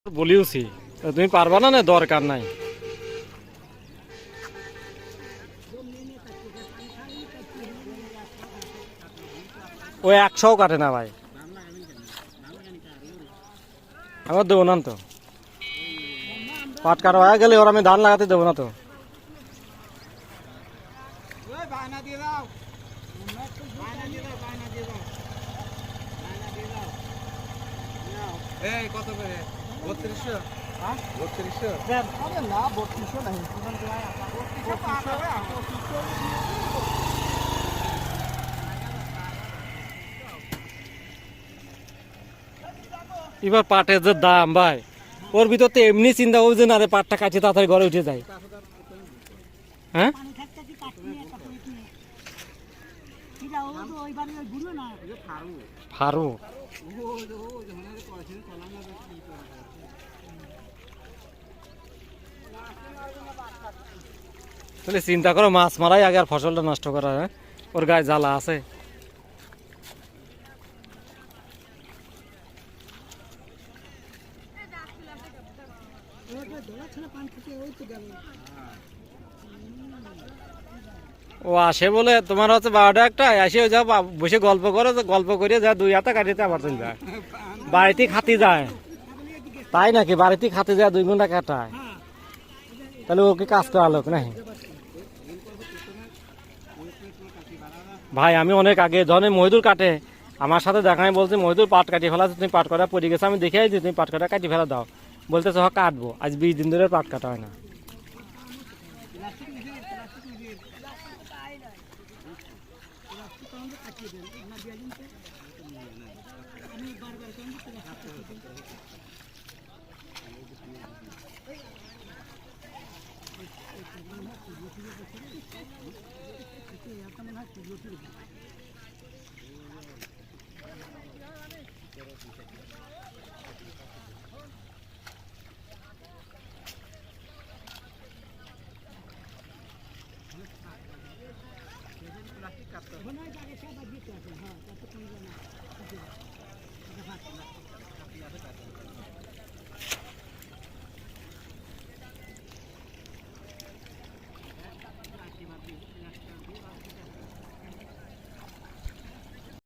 বলিওছি তুমি পারবা না, না দরকার নাই। ও 100 কাটে না ভাই, আমার দেবো না তো। পাট কাটা হয়ে গেলে ওর আমি ধান লাগাতে দেবো না তো। কত করে? 3200? 3200? না 3200 নাই। এবার পাটের যে দাম ভাই, ওর ভিতর তো এমনি চিন্তা করবে যে না রে পাটটা কাছে তাড়াতাড়ি ঘরে উঠে যায়। হ্যাঁ ফারু তাহলে চিন্তা করো, মাছ মারাই আগে আর ফসলটা নষ্ট করা। হ্যাঁ ওর গায়ে জ্বালা আছে। ও আসে বলে তোমার হচ্ছে 12টা একটা আসে যা বসে গল্প করো, গল্প করে যা 2 হাতে কাটিতে আবার চলে যায়। বাড়িতে খাতি যায় তাই নাকি? বাড়িতে খাতে যায় 2 ঘন্টা কাটায়, তাহলে ওকে কাজ করা লোক নাকি ভাই? আমি অনেক আগে ধরনের মহিদুর কাটে আমার সাথে দেখা, আমি বলছি মহিদুর পাট কাটিয়ে ফেলা, তুমি পাট কাটা পড়ে গেছে, আমি দেখে আইছি তুমি পাট কাটা কাটিয়ে ফেলা দাও। বলতেছে হ কাটবো, আজ 20 দিন ধরে পাট কাটা হয় না।